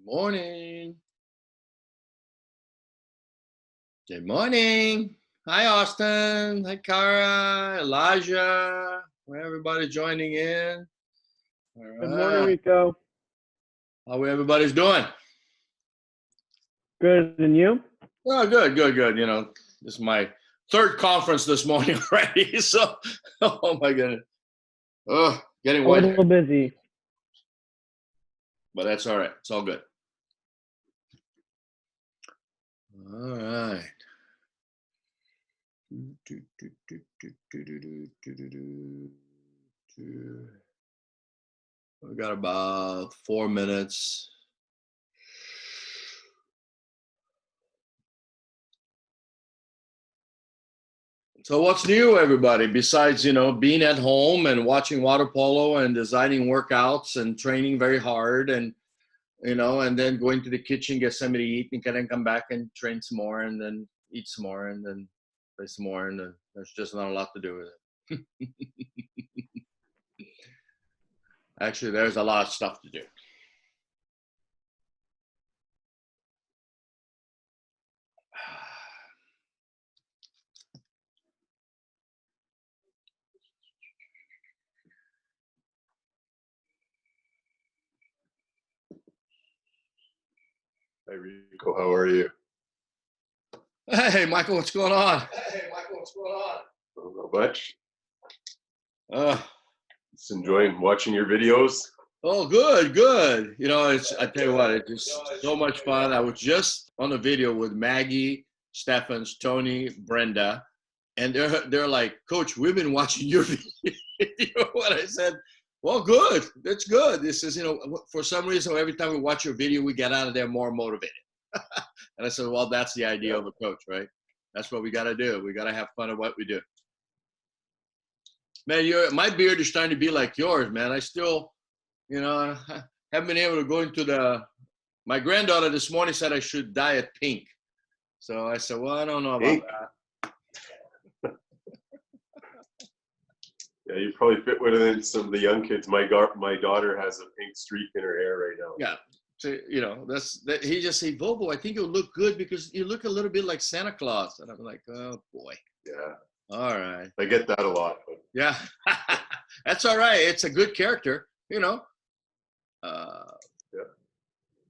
Morning. Good morning. Hi, Austin. Hi, Cara, Elijah. Where everybody joining in. All Good morning, right. Rico. How everybody's doing? Good, and you? Oh, good. You know, this is my third conference this morning already. So, oh my goodness. Oh, getting A white, little busy. but that's all right. It's all good. All right. We got about 4 minutes. So what's new, everybody? Besides, being at home and watching water polo and designing workouts and training very hard and and then going to the kitchen, get something to eat, and then come back and train some more and then eat some more and then play some more, and then there's just not a lot to do with it. Actually, there's a lot of stuff to do. Hey Rico, how are you? Hey, Michael, what's going on? Not much. Uh, Just enjoying watching your videos. oh, good. I tell you what, it's just so much fun. I was just on a video with Maggie, Stephens, Tony, Brenda, and they're like, Coach, we've been watching your video. And I said, well, good. That's good. This is, for some reason, every time we watch your video, we get out of there more motivated. And I said, well, that's the idea of a coach, right? That's what we got to do. We got to have fun at what we do. Man, my beard is starting to be like yours, man. I still, haven't been able to go into my granddaughter this morning said I should dye it pink. So I said, well, I don't know about Pink? that. Yeah, you probably fit within some of the young kids. My daughter has a pink streak in her hair right now. Yeah. So, he just said, Bobo, I think you'll look good because you look a little bit like Santa Claus. And I'm like, oh, boy. Yeah. All right. I get that a lot. But... Yeah. That's all right. It's a good character, Yeah.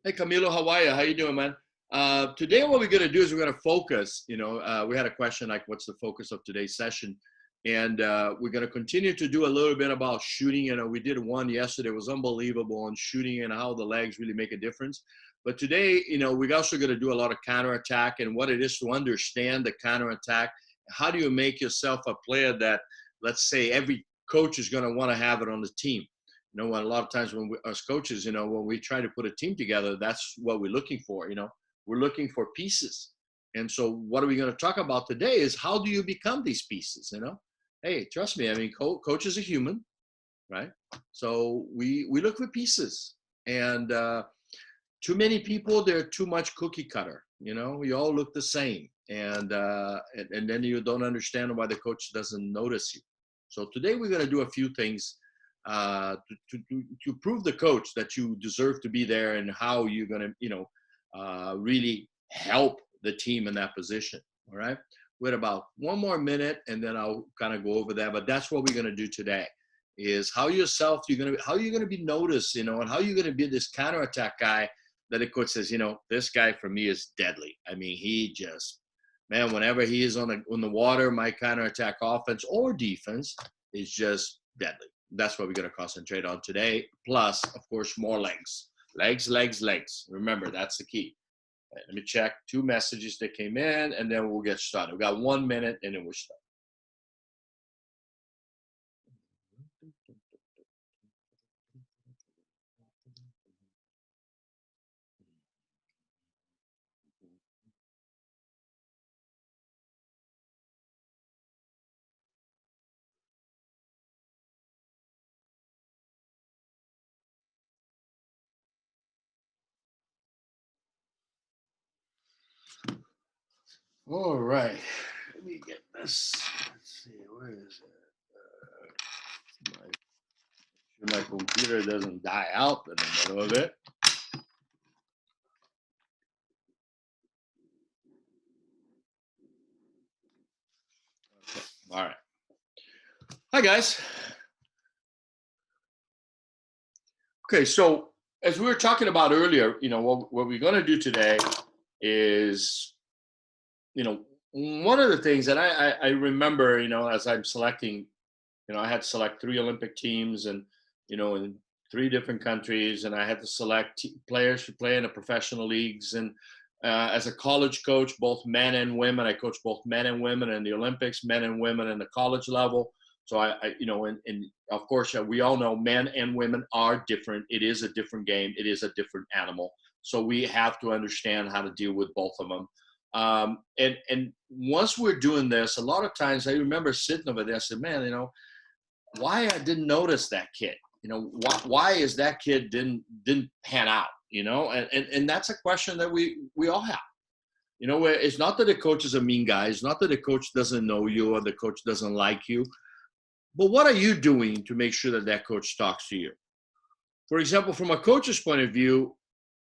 Hey, Camilo, how are you? How you doing, man? Today, what we're going to do is we're going to focus. We had a question like, what's the focus of today's session? And we're going to continue to do a little bit about shooting. We did one yesterday. It was unbelievable on shooting and how the legs really make a difference. But today, we're also going to do a lot of counterattack and what it is to understand the counterattack. How do you make yourself a player that, let's say, every coach is going to want to have it on the team? A lot of times when as coaches, when we try to put a team together, that's what we're looking for. We're looking for pieces. And so what are we going to talk about today is how do you become these pieces, Hey, trust me. I mean, coach is a human, right? So we look for pieces, and too many people, they're too much cookie cutter. We all look the same, and then you don't understand why the coach doesn't notice you. So today we're going to do a few things to prove the coach that you deserve to be there and how you're going to, really help the team in that position. All right. With about one more minute, and then I'll kind of go over that. But that's what we're going to do today: is how yourself how you're going to be noticed, and how you're going to be this counterattack guy that the coach says, this guy for me is deadly. I mean, he just, man, whenever he is on the water, my counterattack offense or defense is just deadly. That's what we're going to concentrate on today. Plus, of course, more legs. Legs. Remember, that's the key. Right, let me check 2 messages that came in, and then we'll get started. We got 1 minute, and then we'll start. All right. Let me get this. Let's see. Where is it? my computer doesn't die out in the middle of it. Okay. All right. Hi, guys. Okay, so as we were talking about earlier, what we're going to do today is, one of the things that I remember, as I'm selecting, I had to select 3 Olympic teams and, in 3 different countries, and I had to select players to play in the professional leagues. And as a college coach, both men and women, I coach both men and women in the Olympics, men and women in the college level. So and of course, we all know men and women are different. It is a different game. It is a different animal. So we have to understand how to deal with both of them. And once we're doing this, a lot of times I remember sitting over there, I said, man, why I didn't notice that kid? Why is that kid didn't pan out? And that's a question that we all have. It's not that the coach is a mean guy. It's not that the coach doesn't know you or the coach doesn't like you. But what are you doing to make sure that that coach talks to you? For example, from a coach's point of view,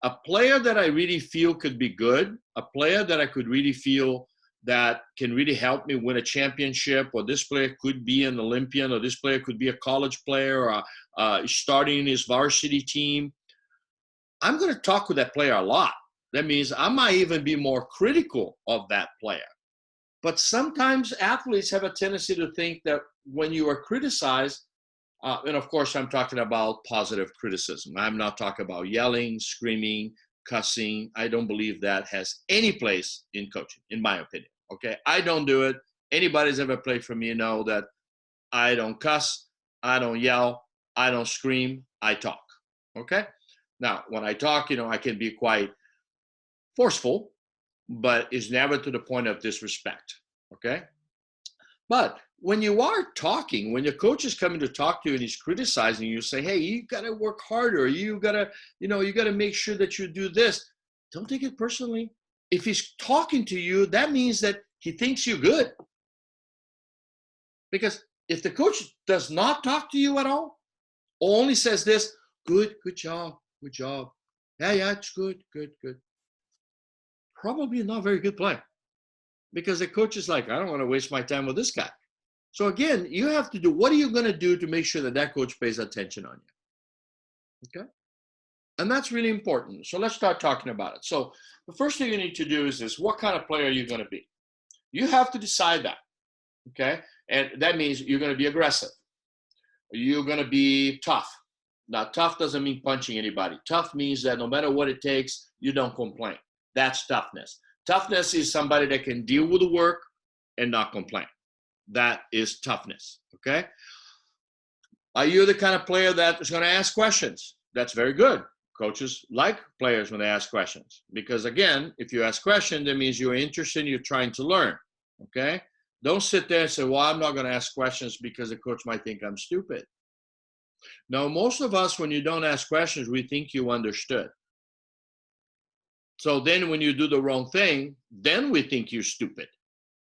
a player that I really feel could be good, a player that I could really feel that can really help me win a championship, or this player could be an Olympian, or this player could be a college player, or starting in his varsity team, I'm going to talk with that player a lot. That means I might even be more critical of that player. But sometimes athletes have a tendency to think that when you are criticized, and of course I'm talking about positive criticism. I'm not talking about yelling, screaming, cussing. I don't believe that has any place in coaching, in my opinion. Okay, I don't do it. Anybody's ever played for me know that I don't cuss, I don't yell, I don't scream, I talk. Okay, now when I talk, I can be quite forceful, but it's never to the point of disrespect. Okay, but when you are talking, when your coach is coming to talk to you and he's criticizing you, say, hey, you got to work harder. You got to, you got to make sure that you do this. Don't take it personally. If he's talking to you, that means that he thinks you're good. Because if the coach does not talk to you at all, or only says this, good job, good job. Yeah, it's good. Probably not a very good player. Because the coach is like, I don't want to waste my time with this guy. So again, you have to do, what are you going to do to make sure that that coach pays attention on you? Okay? And that's really important. So let's start talking about it. So the first thing you need to do is this: what kind of player are you going to be? You have to decide that. Okay? And that means you're going to be aggressive. You're going to be tough. Now, tough doesn't mean punching anybody. Tough means that no matter what it takes, you don't complain. That's toughness. Toughness is somebody that can deal with the work and not complain. That is toughness, okay? Are you the kind of player that is going to ask questions? That's very good. Coaches like players when they ask questions because, again, if you ask questions, that means you're interested, you're trying to learn, okay? Don't sit there and say, well, I'm not going to ask questions because the coach might think I'm stupid. Now, most of us, when you don't ask questions, we think you understood. So then when you do the wrong thing, then we think you're stupid.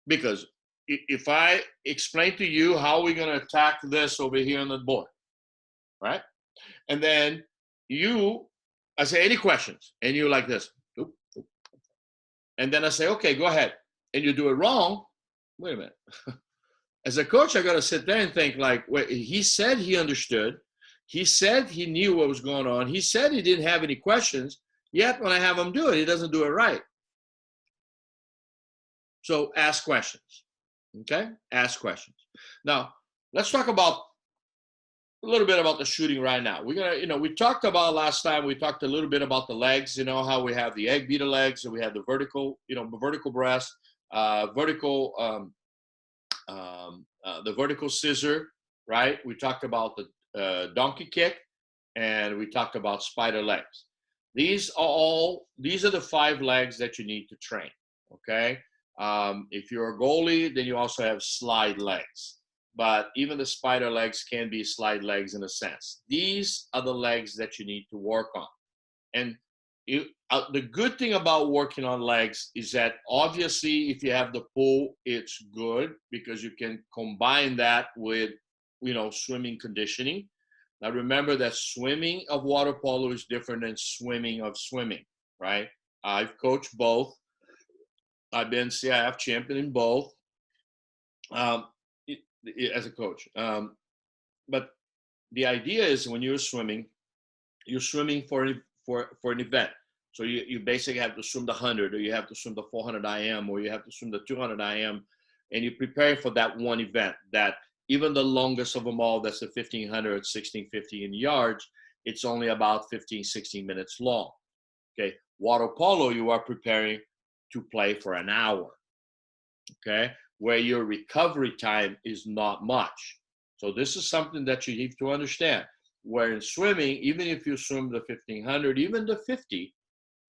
Because if I explain to you how we're going to attack this over here on the board, right? And then I say, any questions? And you're like this. Oop, oop. And then I say, okay, go ahead. And you do it wrong. Wait a minute. As a coach, I got to sit there and think like, wait, he said he understood. He said he knew what was going on. He said he didn't have any questions. Yet when I have him do it, he doesn't do it right. So ask questions. Okay? Ask questions. Now, let's talk about a little bit about the shooting right now. We're gonna, we talked about last time, we talked a little bit about the legs, how we have the egg beater legs and we have the vertical, vertical breast, the vertical scissor, right? We talked about the donkey kick and we talked about spider legs. These are the 5 legs that you need to train, okay? If you're a goalie, then you also have slide legs. But even the spider legs can be slide legs in a sense. These are the legs that you need to work on. And the good thing about working on legs is that obviously if you have the pull, it's good because you can combine that with, swimming conditioning. Now remember that swimming of water polo is different than swimming of swimming, right? I've coached both. I've been CIF champion in both um, as a coach. But the idea is when you're swimming for an event. So you basically have to swim the 100, or you have to swim the 400 IM, or you have to swim the 200 IM, and you're preparing for that one event. That even the longest of them all, that's the 1500, 1650 in yards, it's only about 15, 16 minutes long. Okay, water polo, you are preparing to play for an hour. Okay, where your recovery time is not much. So this is something that you need to understand. Where in swimming, even if you swim the 1500, even the 50,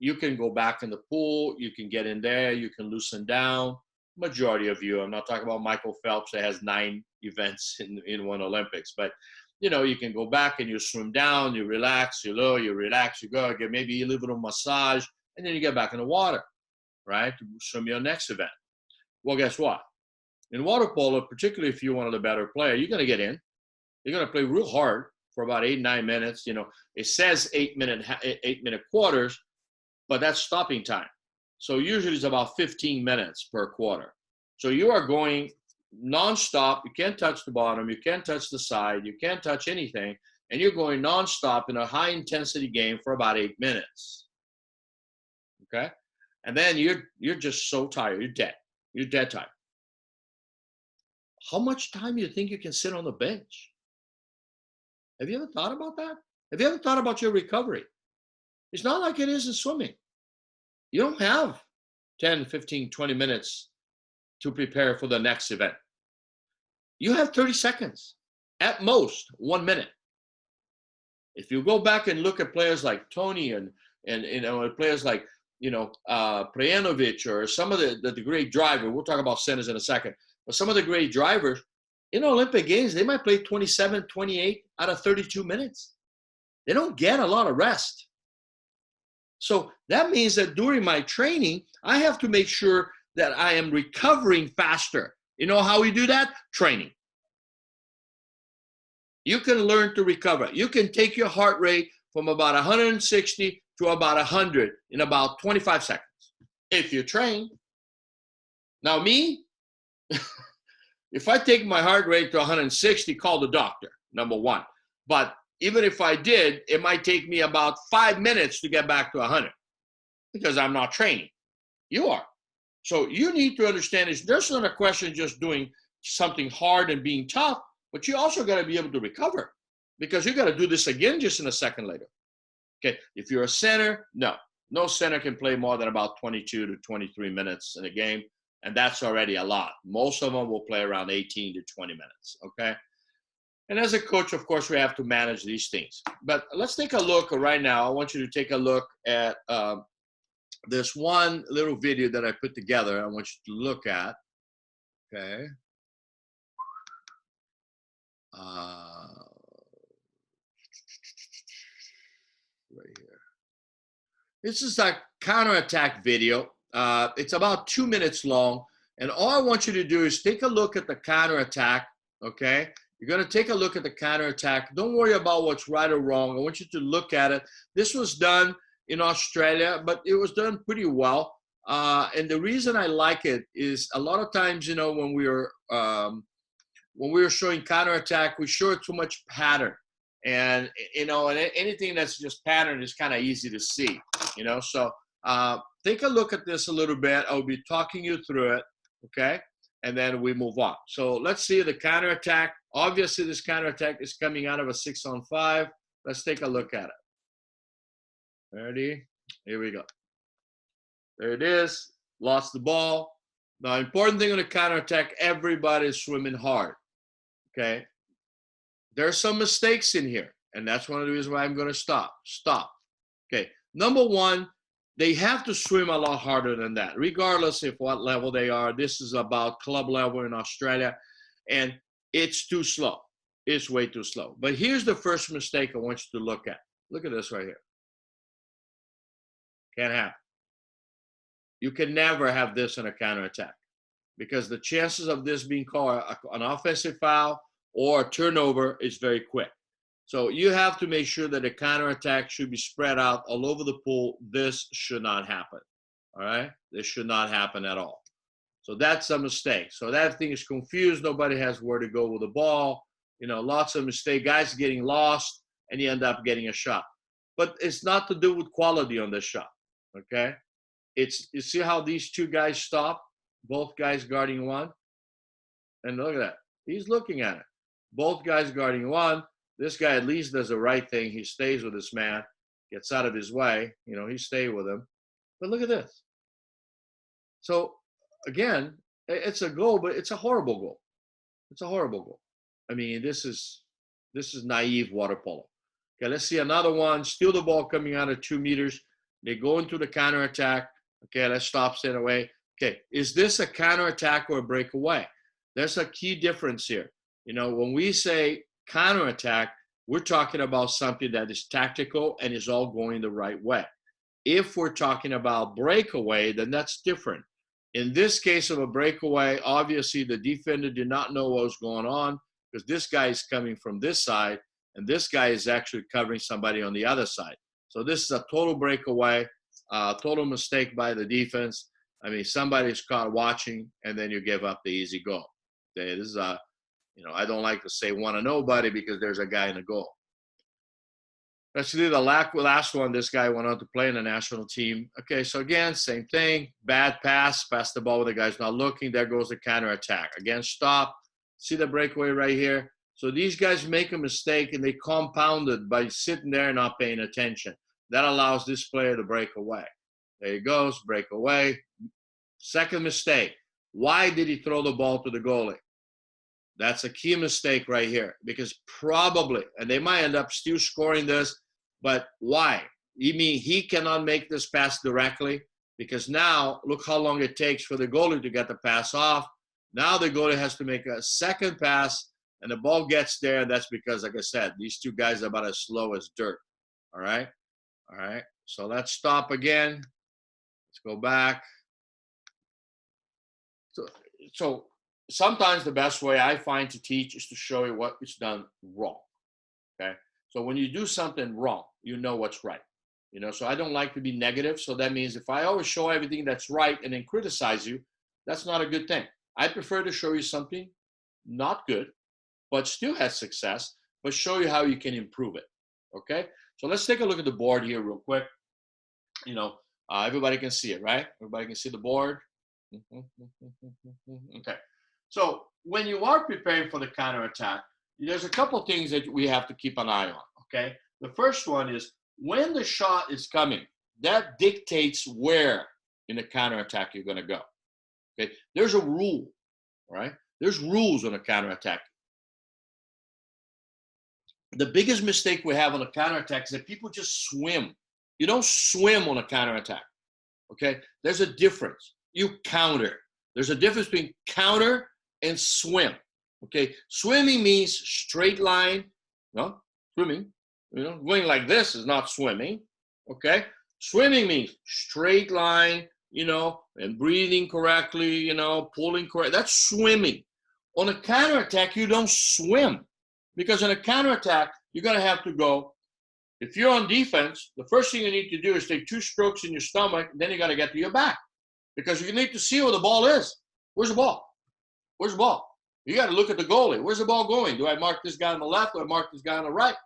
you can go back in the pool, you can get in there, you can loosen down. Majority of you, I'm not talking about Michael Phelps that has 9 events in one Olympics, but you know, you can go back and you swim down, you relax, you low, you relax, you go, get maybe a little massage, and then you get back in the water, right, to swim your next event. Well, guess what? In water polo, particularly if you're one of the better players, you're going to get in. You're going to play real hard for about 8, 9 minutes. You know, it says 8-minute quarters, but that's stopping time. So usually it's about 15 minutes per quarter. So you are going nonstop. You can't touch the bottom. You can't touch the side. You can't touch anything. And you're going nonstop in a high intensity game for about 8 minutes. Okay? And then you're just so tired. You're dead. You're dead tired. How much time do you think you can sit on the bench? Have you ever thought about that? Have you ever thought about your recovery? It's not like it is in swimming. You don't have 10, 15, 20 minutes to prepare for the next event. You have 30 seconds, at most 1 minute. If you go back and look at players like Tony and you know, players like, you know, Prejanovic, or some of the great drivers, we'll talk about centers in a second, but some of the great drivers in Olympic Games, they might play 27, 28 out of 32 minutes. They don't get a lot of rest. So that means that during my training, I have to make sure that I am recovering faster. You know how we do that? Training. You can learn to recover. You can take your heart rate from about 160 to about 100 in about 25 seconds if you train. Now me, if I take my heart rate to 160, call the doctor, number one. But even if I did, it might take me about 5 minutes to get back to 100 because I'm not training. You are. So you need to understand it's just not a question of just doing something hard and being tough, but you also got to be able to recover because you got to do this again just in a second later. Okay, if you're a center, no center can play more than about 22 to 23 minutes in a game, and that's already a lot. Most of them will play around 18 to 20 minutes, okay? And as a coach, of course, we have to manage these things. But let's take a look right now. I want you to take a look at this one little video that I put together. I want you to look at, okay? Right here. This is a counterattack video. It's about 2 minutes long. And all I want you to do is take a look at the counterattack, okay? You're going to take a look at the counterattack. Don't worry about what's right or wrong. I want you to look at it. This was done in Australia, but it was done pretty well. And the reason I like it is a lot of times, you know, when we were showing counterattack, we show too much pattern. And, you know, and anything that's just pattern is kind of easy to see, you know. So take a look at this a little bit. I'll be talking you through it, okay? And then we move on. So let's see the counterattack. Obviously, this counterattack is coming out of a 6-on-5. Let's take a look at it. Ready? Here we go. There it is. Lost the ball. Now, important thing on the counterattack, everybody is swimming hard, okay? There are some mistakes in here, and that's one of the reasons why I'm going to stop. Stop. Okay. Number one, they have to swim a lot harder than that, regardless of what level they are. This is about club level in Australia, and it's too slow. It's way too slow. But here's the first mistake I want you to look at. Look at this right here. Can't happen. You can never have this in a counterattack because the chances of this being called an offensive foul or a turnover is very quick. So you have to make sure that the counterattack should be spread out all over the pool. This should not happen. All right? This should not happen at all. So that's a mistake. So that thing is confused. Nobody has where to go with the ball. You know, lots of mistake. Guys getting lost, and you end up getting a shot. But it's not to do with quality on the shot. Okay? It's, you see how these two guys stop? Both guys guarding one? And look at that. He's looking at it. Both guys guarding one. This guy at least does the right thing. He stays with this man, gets out of his way. You know, he stayed with him. But look at this. So, again, it's a goal, but it's a horrible goal. It's a horrible goal. I mean, this is naive water polo. Okay, let's see another one. Steal the ball coming out of 2 meters. They go into the counterattack. Okay, let's stop, stand away. Okay, is this a counterattack or a breakaway? There's a key difference here. You know, when we say counterattack, we're talking about something that is tactical and is all going the right way. If we're talking about breakaway, then that's different. In this case of a breakaway, obviously the defender did not know what was going on because this guy is coming from this side and this guy is actually covering somebody on the other side. So this is a total breakaway, total mistake by the defense. I mean, somebody's caught watching and then you give up the easy goal. Okay, this is a, you know, I don't like to say one to nobody because there's a guy in the goal. Let's do the last one. This guy went on to play in the national team. Okay, so again, same thing. Bad pass the ball when the guy's not looking. There goes the counterattack. Again, stop. See the breakaway right here? So these guys make a mistake and they compound it by sitting there and not paying attention. That allows this player to break away. There he goes, break away. Second mistake. Why did he throw the ball to the goalie? That's a key mistake right here because probably, and they might end up still scoring this, but why? You mean he cannot make this pass directly? Because now, look how long it takes for the goalie to get the pass off. Now the goalie has to make a second pass, and the ball gets there. That's because, like I said, these two guys are about as slow as dirt. All right? All right. So let's stop again. Let's go back. So sometimes the best way I find to teach is to show you what is done wrong. Okay? So when you do something wrong, you know what's right. You know, so I don't like to be negative. So that means if I always show everything that's right and then criticize you, that's not a good thing. I prefer to show you something not good, but still has success, but show you how you can improve it. Okay? So let's take a look at the board here real quick. You know, everybody can see it, right? Everybody can see the board. Okay. So when you are preparing for the counterattack, there's a couple of things that we have to keep an eye on, okay? The first one is when the shot is coming, that dictates where in the counterattack you're going to go, okay? There's a rule, right? There's rules on a counterattack. The biggest mistake we have on a counterattack is that people just swim. You don't swim on a counterattack, okay? There's a difference. You counter. There's a difference between counter and swim. Okay, swimming means straight line. No, swimming. You know, going like this is not swimming. Okay, swimming means straight line. You know, and breathing correctly. You know, pulling correct. That's swimming. On a counterattack, you don't swim because on a counterattack, you're gonna have to go. If you're on defense, the first thing you need to do is take 2 strokes in your stomach. Then you got to get to your back because you need to see where the ball is. Where's the ball? Where's the ball? You got to look at the goalie. Where's the ball going? Do I mark this guy on the left or I mark this guy on the right?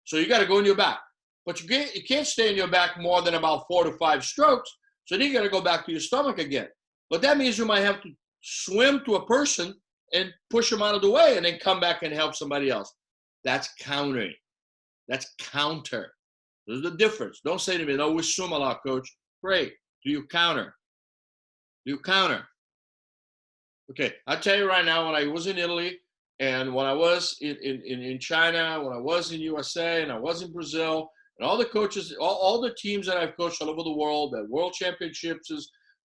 So you got to go in your back. But you can't stay in your back more than about 4 to 5 strokes. So then you got to go back to your stomach again. But that means you might have to swim to a person and push him out of the way and then come back and help somebody else. That's countering. That's counter. There's the difference. Don't say to me, no, we swim a lot, coach. Great. Do you counter? Do you counter? Okay, I'll tell you right now, when I was in Italy and when I was in China, when I was in USA and I was in Brazil, and all the coaches, all the teams that I've coached all over the world, the World Championships,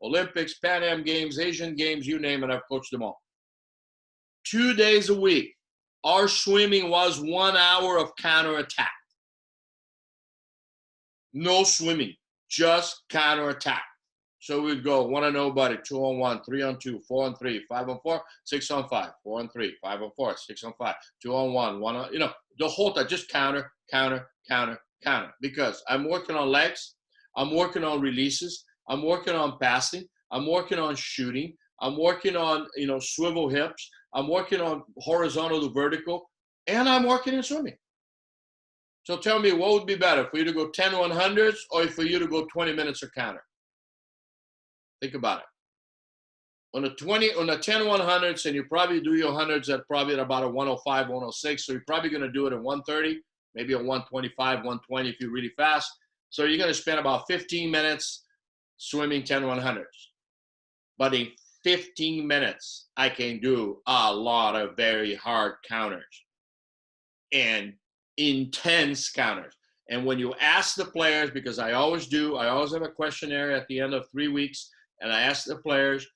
Olympics, Pan Am Games, Asian Games, you name it, I've coached them all. 2 days a week, our swimming was 1 hour of counterattack. No swimming, just counterattack. So we'd go 1 on nobody, 2 on 1, 3 on 2, 4 on 3, 5 on 4, 6 on 5, 4 on 3, 5 on 4, 6 on 5, 2 on 1, 1 on, the whole time, just counter, counter, counter, counter. Because I'm working on legs, I'm working on releases, I'm working on passing, I'm working on shooting, I'm working on, swivel hips, I'm working on horizontal to vertical, and I'm working in swimming. So tell me, what would be better, for you to go 10 100s or for you to go 20 minutes of counter? Think about it. On the 10 100s, and you probably do your hundreds at probably at about a 105, 106. So you're probably going to do it at 130, maybe a 125, 120 if you're really fast. So you're going to spend about 15 minutes swimming 10 100s. But in 15 minutes, I can do a lot of very hard counters and intense counters. And when you ask the players, because I always have a questionnaire at the end of 3 weeks, and I ask the players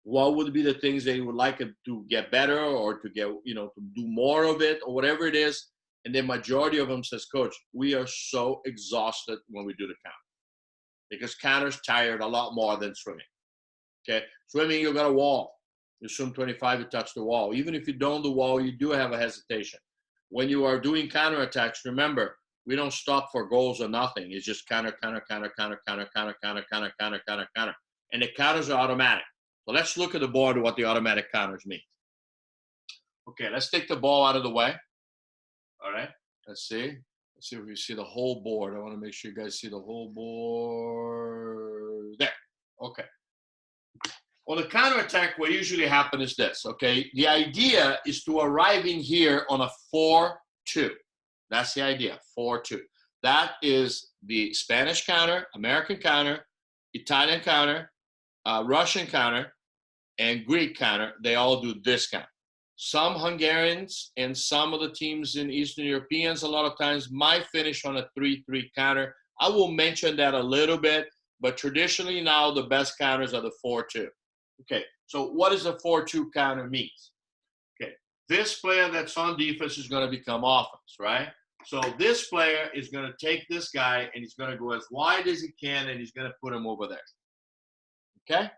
what would be the things they would like to get better or to get, to do more of it or whatever it is. And the majority of them says, Coach, we are so exhausted when we do the count, because counters tired a lot more than swimming. Okay, swimming, you got a wall. You swim 25, you touch the wall. Even if you don't do the wall, you do have a hesitation. When you are doing counterattacks, remember, we don't stop for goals or nothing. It's just counter, counter, counter, counter, counter, counter, counter, counter, counter, counter, counter. And the counters are automatic. So let's look at the board what the automatic counters mean. Okay, let's take the ball out of the way. All right, let's see. Let's see if we see the whole board. I want to make sure you guys see the whole board. There. Okay. Well, the counterattack, what usually happens is this, okay? The idea is to arrive in here on a 4-2. That's the idea, 4-2. That is the Spanish counter, American counter, Italian counter, Russian counter, and Greek counter. They all do this count. Some Hungarians and some of the teams in Eastern Europeans a lot of times might finish on a 3-3 counter. I will mention that a little bit, but traditionally now the best counters are the 4-2. Okay, so what does a 4-2 counter mean? Okay, this player that's on defense is going to become offense, right? So this player is going to take this guy and he's going to go as wide as he can and he's going to put him over there. Okay?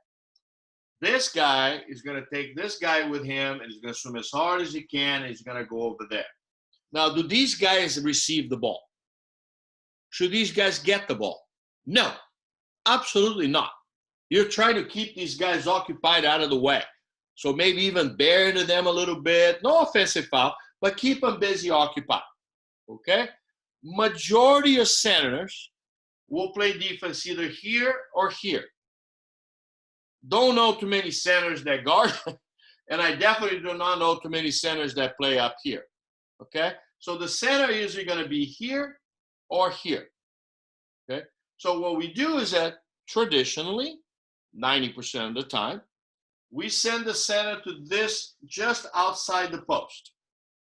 This guy is going to take this guy with him and he's going to swim as hard as he can and he's going to go over there. Now, do these guys receive the ball? Should these guys get the ball? No, absolutely not. You're trying to keep these guys occupied out of the way. So maybe even bear into them a little bit. No offensive foul, but keep them busy occupied. Okay? Majority of centers will play defense either here or here. Don't know too many centers that guard, and I definitely do not know too many centers that play up here. Okay? So the center is usually going to be here or here. Okay? So what we do is that traditionally, 90% of the time, we send the center to this just outside the post.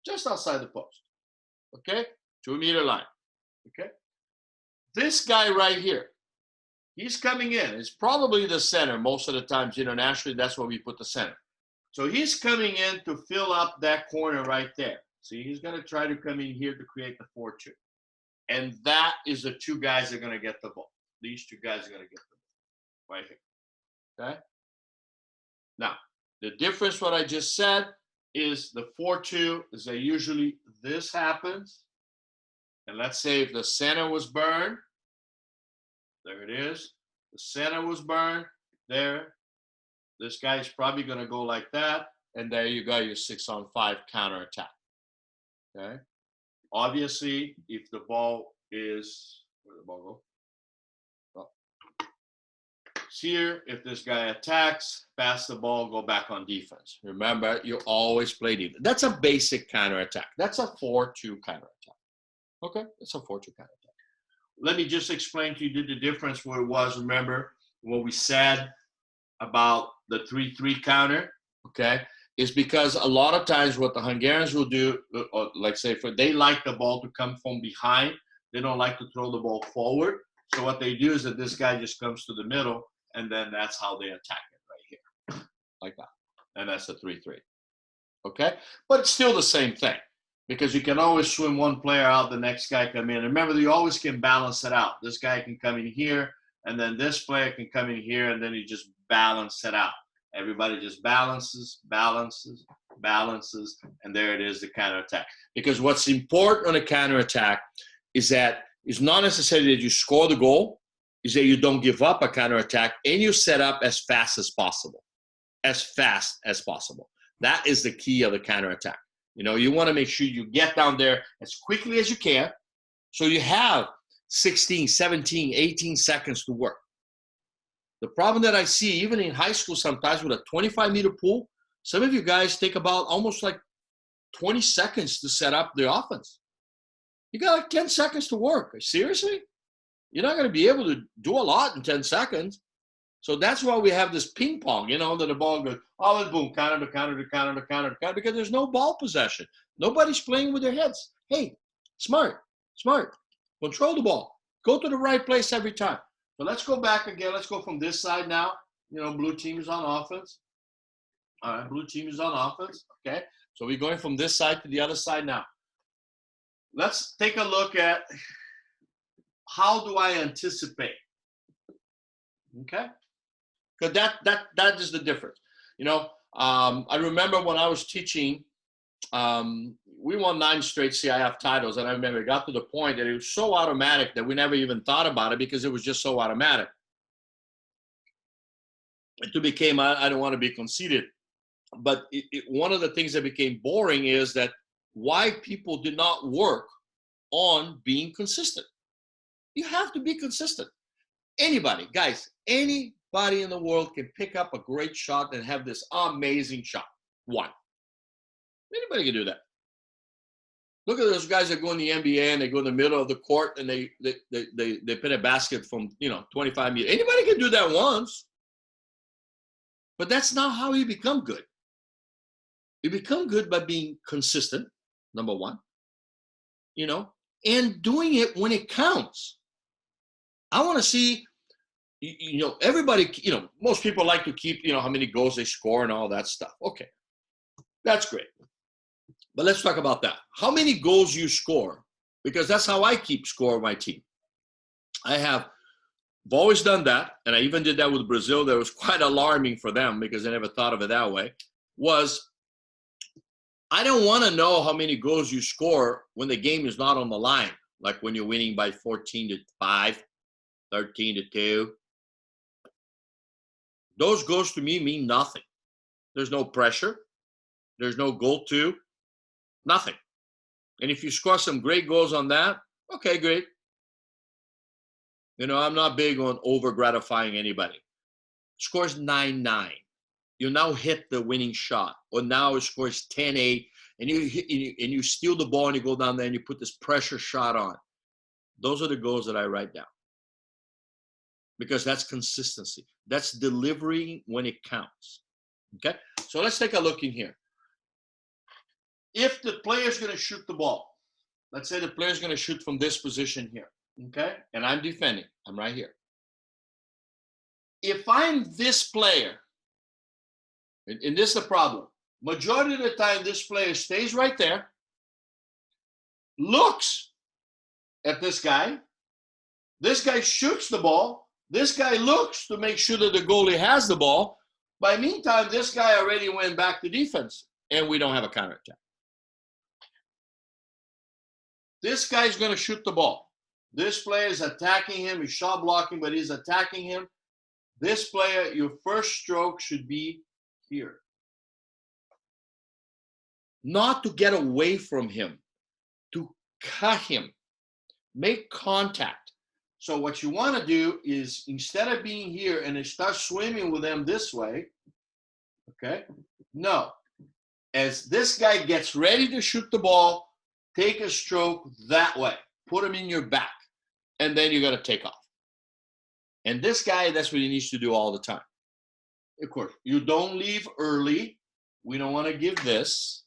Just outside the post. Okay? 2 meter line. Okay? This guy right here, he's coming in. It's probably the center most of the times internationally. That's where we put the center. So he's coming in to fill up that corner right there. See, he's going to try to come in here to create the 4-2. And that is the two guys that are going to get the ball. These two guys are going to get the ball right here. Okay? Now, the difference, what I just said, is the 4-2 is that usually this happens. And let's say if the center was burned, there it is. The center was burned, there. This guy's probably going to go like that. And there you go, your 6-on-5 counterattack. Okay? Obviously, if the ball is, where did the ball go? Here, if this guy attacks, pass the ball, go back on defense. Remember, you always play defense. That's a basic counterattack. That's a 4-2 counterattack. Okay? That's a 4-2 counterattack. Let me just explain to you the difference what it was. Remember what we said about the 3-3 counter, okay? Is because a lot of times what the Hungarians will do, like say, they like the ball to come from behind. They don't like to throw the ball forward. So what they do is that this guy just comes to the middle, and then that's how they attack it right here, like that. And that's a 3-3, okay? But it's still the same thing because you can always swim one player out, the next guy come in. Remember, you always can balance it out. This guy can come in here, and then this player can come in here, and then you just balance it out. Everybody just balances, balances, balances, and there it is, the counterattack. Because what's important on a counterattack is that it's not necessarily that you score the goal, is that you don't give up a counterattack, and you set up as fast as possible. As fast as possible. That is the key of the counterattack. You know, you want to make sure you get down there as quickly as you can, so you have 16, 17, 18 seconds to work. The problem that I see, even in high school sometimes with a 25-meter pool, some of you guys take about almost like 20 seconds to set up the offense. You got like 10 seconds to work. Seriously? You're not going to be able to do a lot in 10 seconds. So that's why we have this ping pong, you know, that the ball goes, oh, and boom, counter to counter to counter to counter to counter, because there's no ball possession. Nobody's playing with their heads. Hey, smart. Control the ball. Go to the right place every time. So let's go back again. Let's go from this side now. You know, blue team is on offense. All right, blue team is on offense. Okay, so we're going from this side to the other side now. Let's take a look at how do I anticipate. Okay, because that is the difference. You know, I remember when I was teaching, we won 9 straight CIF titles, and I remember it got to the point that it was so automatic that we never even thought about it because it was just so automatic. It became, I don't want to be conceited, but one of the things that became boring is that why people did not work on being consistent. You have to be consistent. Anybody, guys, anybody in the world can pick up a great shot and have this amazing shot. One. Anybody can do that. Look at those guys that go in the NBA and they go in the middle of the court and they put a basket from, 25 meters. Anybody can do that once. But that's not how you become good. You become good by being consistent, number one, and doing it when it counts. I want to see, everybody, most people like to keep, how many goals they score and all that stuff. Okay, that's great. But let's talk about that. How many goals you score? Because that's how I keep score of my team. I've always done that, and I even did that with Brazil. That was quite alarming for them because I never thought of it that way, was I don't want to know how many goals you score when the game is not on the line, like when you're winning by 14-5, 13-2. Those goals to me mean nothing. There's no pressure. There's no goal to. Nothing. And if you score some great goals on that, okay, great. I'm not big on over gratifying anybody. Scores 9-9. You now hit the winning shot, or now it scores 10-8, and you steal the ball and you go down there and you put this pressure shot on. Those are the goals that I write down, because that's consistency. That's delivering when it counts. Okay, so let's take a look in here. If the player's going to shoot the ball, let's say the player's going to shoot from this position here, okay, and I'm defending. I'm right here. If I'm this player, and this is the problem, majority of the time this player stays right there, looks at this guy shoots the ball, this guy looks to make sure that the goalie has the ball. By meantime, this guy already went back to defense, and we don't have a counterattack. This guy's going to shoot the ball. This player is attacking him. He's shot blocking, but he's attacking him. This player, your first stroke should be here. Not to get away from him, to cut him, make contact. So what you want to do is, instead of being here and start swimming with them this way, okay? No. As this guy gets ready to shoot the ball, take a stroke that way. Put him in your back. And then you're going to take off. And this guy, that's what he needs to do all the time. Of course, you don't leave early. We don't want to give this.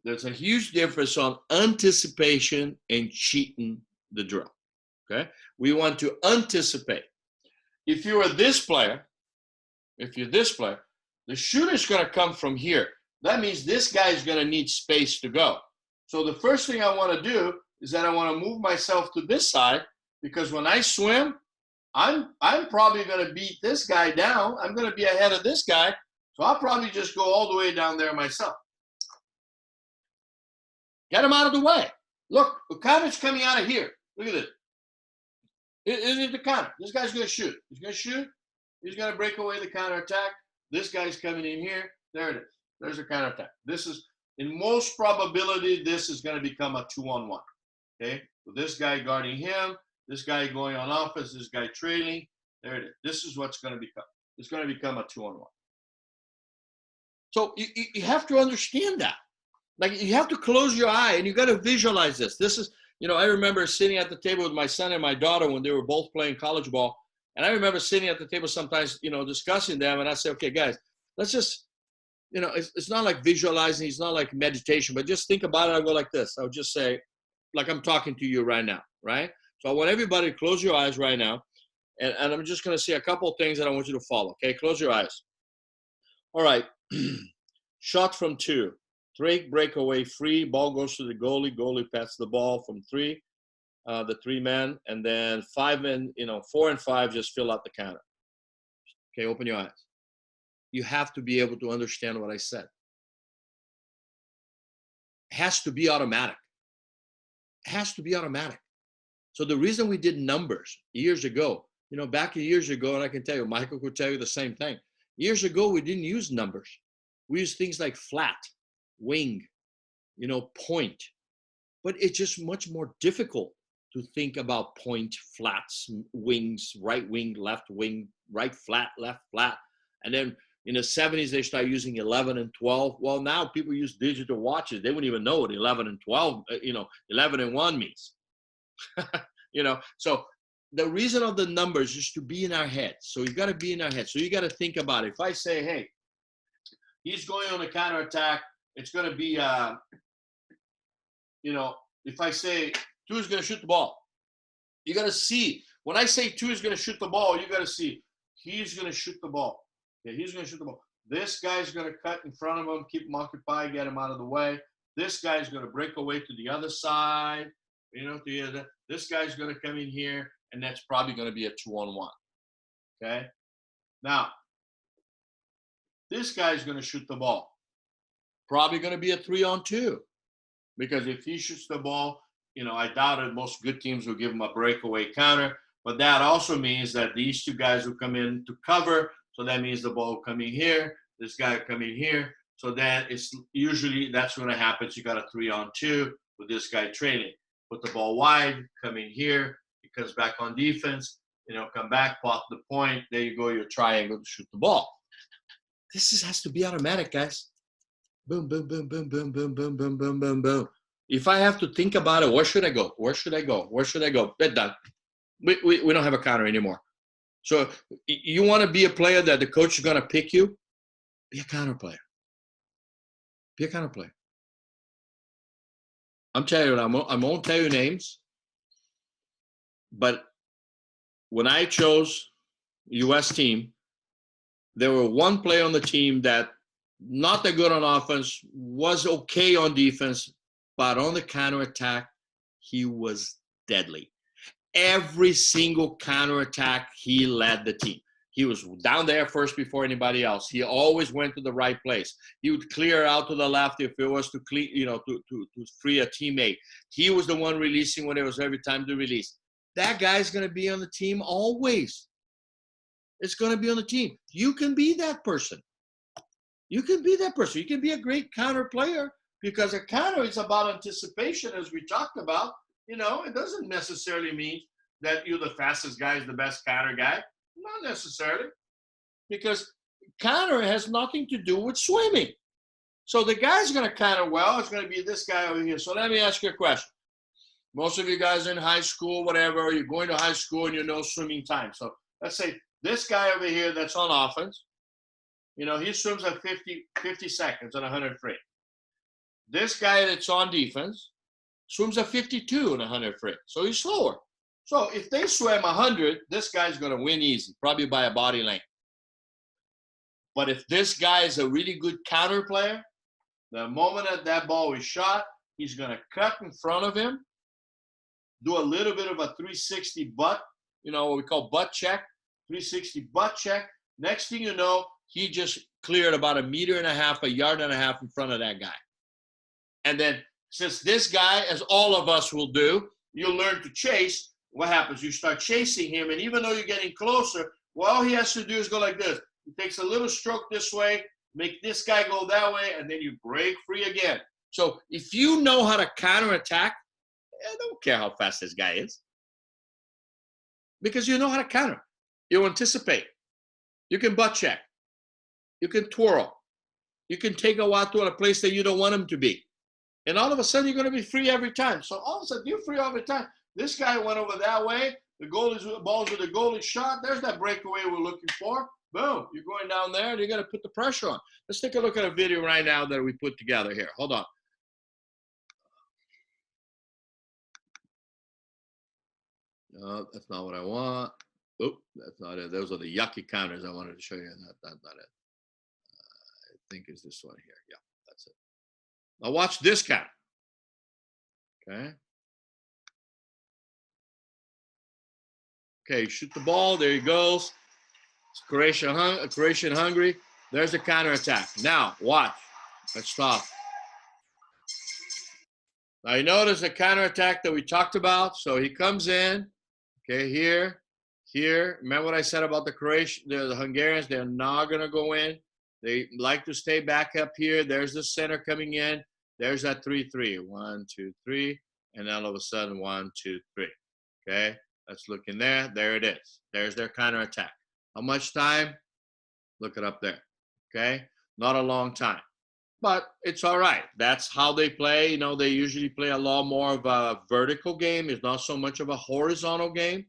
There's a huge difference on anticipation and cheating the drill. Okay? We want to anticipate. If you are this player, the shooter's going to come from here. That means this guy is going to need space to go. So the first thing I want to do is that I want to move myself to this side because when I swim, I'm probably going to beat this guy down. I'm going to be ahead of this guy. So I'll probably just go all the way down there myself. Get him out of the way. Look, Vukovic coming out of here. Look at this. Isn't it the counter? This guy's going to shoot. He's going to shoot. He's going to break away the counterattack. This guy's coming in here. There it is. There's a counterattack. This is, in most probability, this is going to become a 2-on-1. Okay? With this guy guarding him, this guy going on offense, this guy trailing. There it is. This is what's going to become. It's going to become a 2-on-1. So you have to understand that. Like, you have to close your eye and you got to visualize this. This is, I remember sitting at the table with my son and my daughter when they were both playing college ball. And I remember sitting at the table sometimes, discussing them. And I say, okay, guys, let's just, it's not like visualizing. It's not like meditation, but just think about it. I'll go like this. I'll just say, like I'm talking to you right now, right? So I want everybody to close your eyes right now. And I'm just going to say a couple of things that I want you to follow. Okay, close your eyes. All right. Shot from 2. Breakaway free. Ball goes to the goalie. Goalie passes the ball from 3. The 3 men. And then 5 and, 4 and 5 just fill out the counter. Okay, open your eyes. You have to be able to understand what I said. It has to be automatic. It has to be automatic. So the reason we did numbers years ago, back years ago, and I can tell you, Michael could tell you the same thing. Years ago, we didn't use numbers. We used things like flat, wing, point. But it's just much more difficult to think about point, flats, wings, right wing, left wing, right flat, left flat. And then in the 70s, they started using 11 and 12. Well, now people use digital watches. They wouldn't even know what 11 and 12, 11 and 1 means. So the reason of the numbers is to be in our head. So you got to be in our head. So you got to think about it. If I say, hey, he's going on a counterattack, it's going to be, if I say 2 is going to shoot the ball, you got to see. When I say 2 is going to shoot the ball, you got to see he's going to shoot the ball. Okay, he's going to shoot the ball. This guy's going to cut in front of him, keep him occupied, get him out of the way. This guy's going to break away to the other side. This guy's going to come in here, and that's probably going to be a 2-on-1. Okay? Now, this guy's going to shoot the ball. Probably going to be a 3-on-2. Because if he shoots the ball, I doubt it. Most good teams will give him a breakaway counter. But that also means that these 2 guys will come in to cover. So that means the ball coming here. This guy coming here. So that is usually that's when it happens. You got a 3-on-2 with this guy trailing. Put the ball wide, come in here. He comes back on defense. Come back, pop the point. There you go. Your triangle to shoot the ball. This has to be automatic, guys. Boom, boom, boom, boom, boom, boom, boom, boom, boom, boom, boom. If I have to think about it, where should I go? Where should I go? Where should I go? They're done. We don't have a counter anymore. So you want to be a player that the coach is going to pick you? Be a counter player. Be a counter player. I'm telling you, I won't tell you names, but when I chose U.S. team, there were 1 player on the team that not that good on offense, was okay on defense, but on the counterattack, he was deadly. Every single counterattack, he led the team. He was down there first before anybody else. He always went to the right place. He would clear out to the left if it was to clear, to free a teammate. He was the one releasing when it was every time to release. That guy's going to be on the team always. It's going to be on the team. You can be that person. You can be that person. You can be a great counter player because a counter is about anticipation, as we talked about. It doesn't necessarily mean that you're the fastest guy, is the best counter guy. Not necessarily, because counter has nothing to do with swimming. So the guy's going to counter well. It's going to be this guy over here. So let me ask you a question. Most of you guys are in high school, whatever, you're going to high school and you know swimming time. So let's say this guy over here that's on offense, he swims at 50 seconds on 100 free. This guy that's on defense swims at 52 on 100 free. So he's slower. So if they swim 100, this guy's going to win easy, probably by a body length. But if this guy is a really good counter player, the moment that ball is shot, he's going to cut in front of him, do a little bit of a 360 butt, what we call butt check, 360 butt check. Next thing you know, he just cleared about 1.5 meters, 1.5 yards in front of that guy. And then since this guy, as all of us will do, you learn to chase. What happens? You start chasing him, and even though you're getting closer, well, all he has to do is go like this. He takes a little stroke this way, make this guy go that way, and then you break free again. So if you know how to counterattack, I don't care how fast this guy is, because you know how to counter. You anticipate. You can butt check. You can twirl. You can take a while to a place that you don't want him to be. And all of a sudden, you're going to be free every time. So all of a sudden, you're free every time. This guy went over that way. The ball's with the goalie shot. There's that breakaway we're looking for. Boom. You're going down there, and you're going to put the pressure on. Let's take a look at a video right now that we put together here. Hold on. No, that's not what I want. Oop, that's not it. Those are the yucky counters I wanted to show you. That's not it. I think it's this one here. Yeah, that's it. Now watch this count. Okay. Okay, shoot the ball. There he goes. It's Croatian hungry. There's the counterattack. Now, watch. Let's stop. Now, you notice the counterattack that we talked about. So he comes in. Okay, here. Remember what I said about the Hungarians? They're not going to go in. They like to stay back up here. There's the center coming in. There's that 3-3. 1, 2, 3. And then all of a sudden, 1, 2, 3. Okay, let's look in there. There it is. There's their counterattack. How much time? Look it up there. Okay, not a long time. But it's all right. That's how they play. They usually play a lot more of a vertical game. It's not so much of a horizontal game.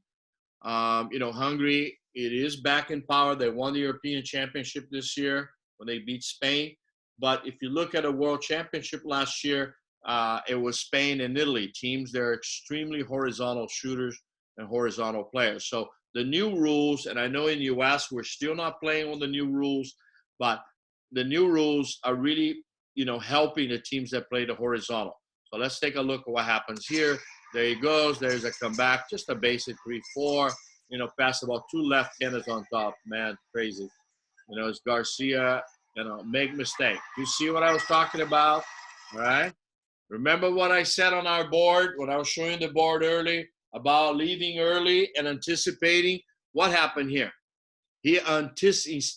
Hungary, it is back in power. They won the European Championship this year when they beat Spain. But if you look at a World Championship last year, it was Spain and Italy. Teams, they're extremely horizontal shooters and horizontal players. So the new rules, and I know in the U.S. we're still not playing on the new rules, but the new rules are really, helping the teams that play the horizontal. So let's take a look at what happens here. There he goes. There's a comeback. Just a basic 3-4. Pass about 2 left-handers on top. Man, crazy. It's Garcia. Make mistake. You see what I was talking about? All right. Remember what I said on our board when I was showing the board early about leaving early and anticipating? What happened here? Did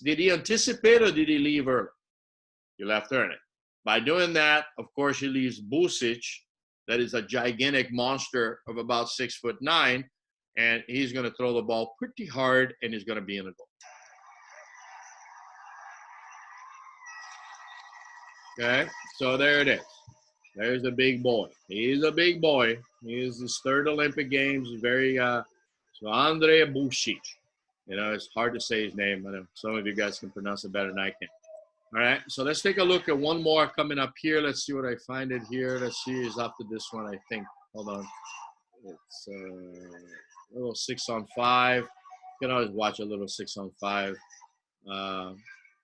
he anticipate or did he leave early? He left early. By doing that, of course, he leaves Busic, that is a gigantic monster of about 6'9", and he's going to throw the ball pretty hard, and he's going to be in the goal. Okay, so there it is. There's the big boy. He's a big boy. He is his 3rd Olympic Games. He's very, so Andre Busic. It's hard to say his name. I know some of you guys can pronounce it better than I can. All right, so let's take a look at one more coming up here. Let's see what I find it here. Let's see, is after this one, I think. Hold on. It's a little 6-on-5. You can always watch a little 6-on-5.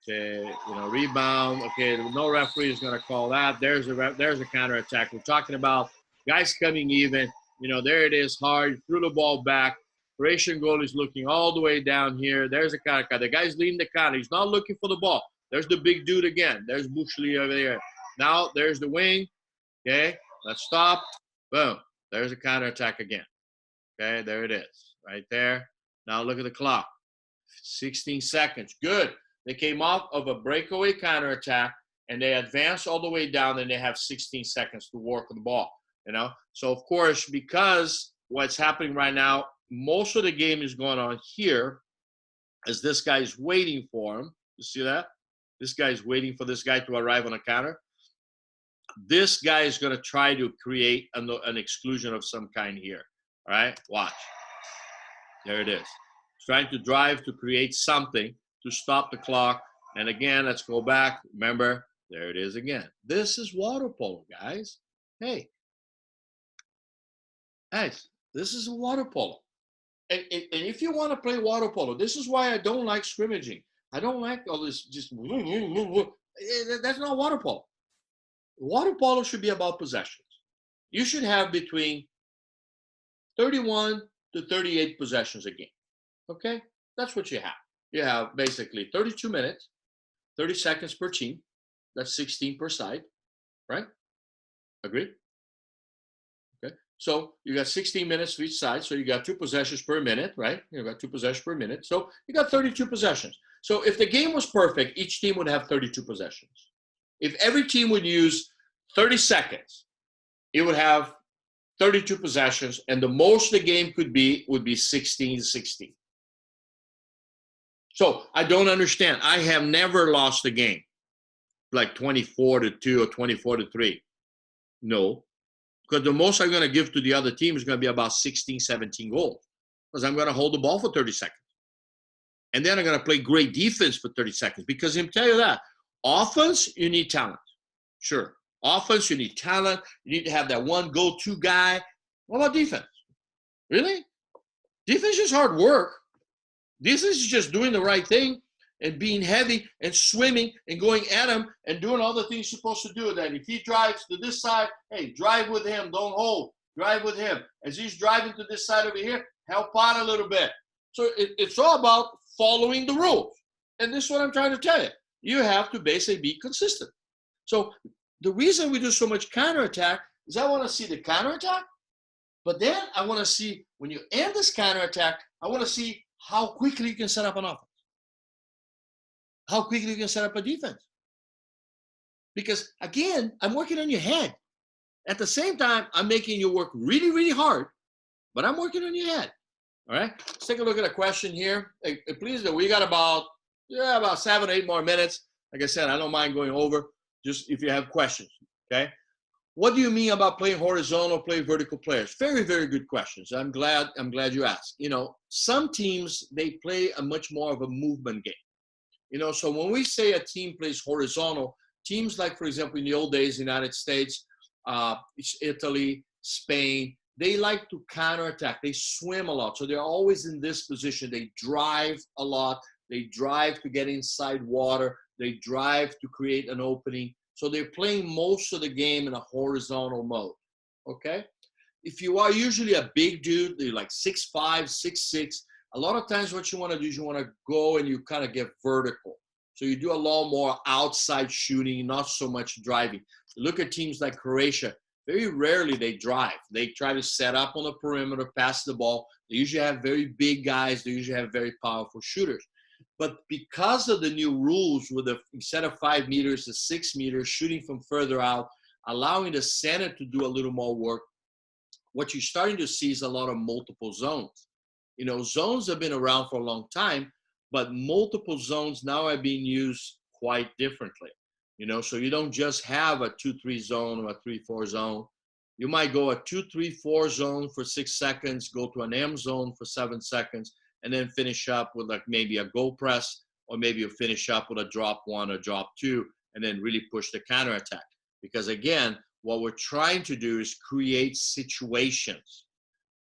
Okay, rebound. Okay, no referee is going to call that. There's a counterattack. We're talking about guys coming even. There it is, hard. Threw the ball back. Croatian goal is looking all the way down here. There's a counter. The guy's leading the counter. He's not looking for the ball. There's the big dude again. There's Bushli over there. Now there's the wing. Okay, let's stop. Boom. There's a counterattack again. Okay, there it is. Right there. Now look at the clock. 16 seconds. Good. They came off of a breakaway counterattack, and they advanced all the way down, and they have 16 seconds to work the ball. So, of course, because what's happening right now, most of the game is going on here as this guy is waiting for him. You see that? This guy is waiting for this guy to arrive on a counter. This guy is going to try to create an exclusion of some kind here. All right? Watch. There it is. He's trying to drive to create something to stop the clock. And again, let's go back. Remember, there it is again. This is water polo, guys. Hey. Guys, this is a water polo. And if you want to play water polo, this is why I don't like scrimmaging. I don't like all this just, that's not water polo. Water polo should be about possessions. You should have between 31 to 38 possessions a game. Okay? That's what you have. You have basically 32 minutes, 30 seconds per team. That's 16 per side, right? Agree? Okay. So you got 16 minutes for each side. So you got 2 possessions per minute, right? You got 2 possessions per minute. So you got 32 possessions. So if the game was perfect, each team would have 32 possessions. If every team would use 30 seconds, it would have 32 possessions, and the most the game could be would be 16-16. So I don't understand. I have never lost a game like 24-2 or 24-3. No, because the most I'm going to give to the other team is going to be about 16, 17 goals, because I'm going to hold the ball for 30 seconds. And then I'm going to play great defense for 30 seconds, because I'll tell you that offense, you need talent. Sure. Offense, you need talent. You need to have that one go-to guy. What about defense? Really? Defense is hard work. This is just doing the right thing and being heavy and swimming and going at him and doing all the things you're supposed to do. Then if he drives to this side, hey, drive with him. Don't hold. Drive with him. As he's driving to this side over here, help out a little bit. So it's all about following the rules. And this is what I'm trying to tell you. You have to basically be consistent. So the reason we do so much counterattack is I want to see the counterattack, but then I want to see, when you end this counterattack, I want to see how quickly you can set up an offense, how quickly you can set up a defense. Because again, I'm working on your head. At the same time, I'm making you work really, really hard, but I'm working on your head. All right, let's take a look at a question here. Hey, please, we got about 7 or 8 more minutes. Like I said, I don't mind going over, just if you have questions, okay? What do you mean about playing horizontal, play vertical players? Very, very good questions. I'm glad you asked. You know, some teams, they play a much more of a movement game. You know, so when we say a team plays horizontal, teams like, for example, in the old days, United States, Italy, Spain, they like to counterattack. They swim a lot. So they're always in this position. They drive a lot. They drive to get inside water. They drive to create an opening. So they're playing most of the game in a horizontal mode, okay? If you are usually a big dude, you're like 6'5", 6'6", a lot of times what you want to do is you want to go and you kind of get vertical. So you do a lot more outside shooting, not so much driving. Look at teams like Croatia. Very rarely they drive. They try to set up on the perimeter, pass the ball. They usually have very big guys. They usually have very powerful shooters. But because of the new rules with instead of 5 meters to 6 meters, shooting from further out, allowing the center to do a little more work, what you're starting to see is a lot of multiple zones. You know, zones have been around for a long time, but multiple zones now are being used quite differently. You know, so you don't just have a 2-3 zone or a 3-4 zone. You might go a 2-3-4 zone for 6 seconds, go to an M zone for 7 seconds, and then finish up with like maybe a go press, or maybe you finish up with a drop 1 or drop 2, and then really push the counterattack. Because again, what we're trying to do is create situations.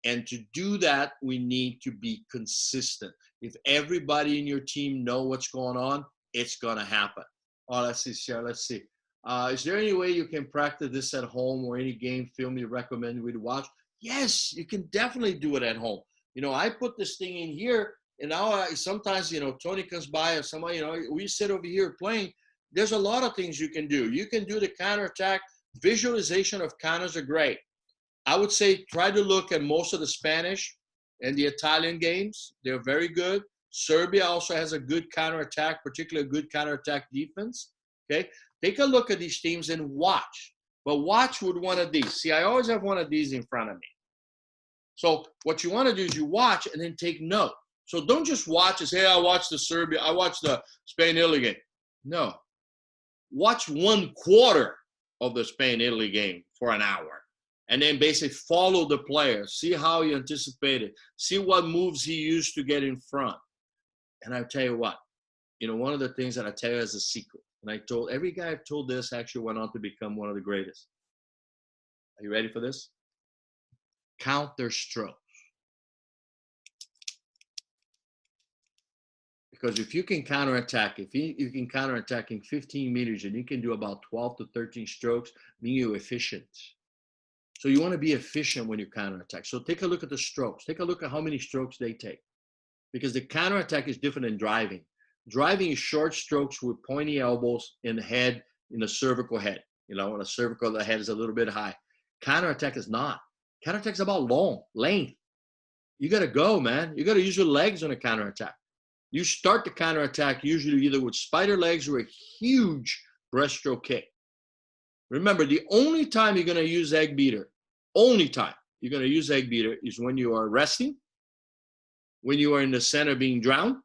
And to do that, we need to be consistent. If everybody in your team know what's going on, it's going to happen. Oh, let's see, Sarah, let's see. Is there any way you can practice this at home, or any game film you recommend we to watch? Yes, you can definitely do it at home. You know, I put this thing in here, and now sometimes, you know, Tony comes by or somebody, you know, we sit over here playing. There's a lot of things you can do. You can do the counterattack. Visualization of counters are great. I would say try to look at most of the Spanish and the Italian games. They're very good. Serbia also has a good counterattack, particularly a good counterattack defense. Okay, take a look at these teams and watch. But watch with one of these. See, I always have one of these in front of me. So what you want to do is you watch and then take note. So don't just watch and say, hey, I watched the Spain-Italy game. No. Watch 1/4 of the Spain-Italy game for an hour. And then basically follow the player. See how he anticipated. See what moves he used to get in front. And I'll tell you what, you know, one of the things that I tell you as a secret, and I told every guy I've told this actually went on to become one of the greatest. Are you ready for this? Count their strokes. Because if you can counterattack, if you can counterattack in 15 meters and you can do about 12 to 13 strokes, mean you're efficient. So you want to be efficient when you counterattack. So take a look at the strokes. Take a look at how many strokes they take. Because the counterattack is different than driving. Driving is short strokes with pointy elbows in the head, in the cervical head. You know, when the cervical of the head is a little bit high. Counterattack is not. Counterattack is about length. You got to go, man. You got to use your legs on a counterattack. You start the counterattack usually either with spider legs or a huge breaststroke kick. Remember, the only time you're going to use egg beater, only time you're going to use egg beater is when you are resting, when you are in the center being drowned,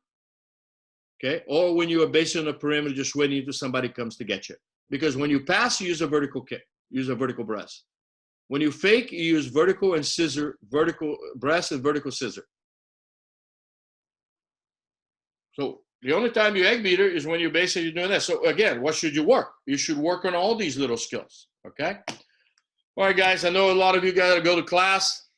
okay, or when you are basically on the perimeter just waiting until somebody comes to get you. Because when you pass, you use a vertical kick, use a vertical breast. When you fake, you use vertical and scissor, vertical breast and vertical scissor. So the only time you egg beater is when you're basically doing that. So again, what should you work? You should work on all these little skills, okay? All right, guys, I know a lot of you got to go to class.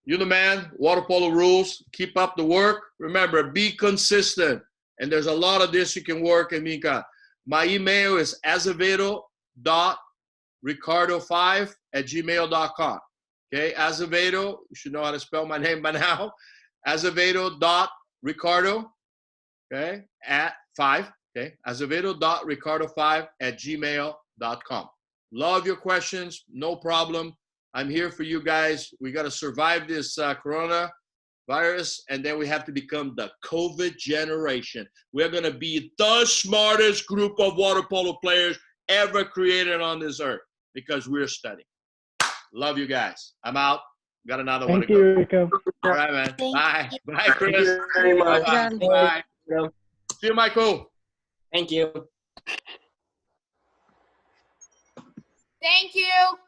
You're the man, water polo rules. Keep up the work. Remember, be consistent. And there's a lot of this you can work. And my email is azevedo.ricardo5@gmail.com. Okay, Azevedo, you should know how to spell my name by now. Azevedo.ricardo, okay, at 5, okay, azevedo.ricardo5@gmail.com. Love your questions, no problem. I'm here for you guys. We got to survive this coronavirus, and then we have to become the COVID generation. We're going to be the smartest group of water polo players ever created on this earth because we're studying. Love you guys. I'm out. Got another one to go. Thank you, Rico. All right, man. Bye. Bye, Chris. Thank you very much. Bye. See you, Michael. Thank you. Thank you.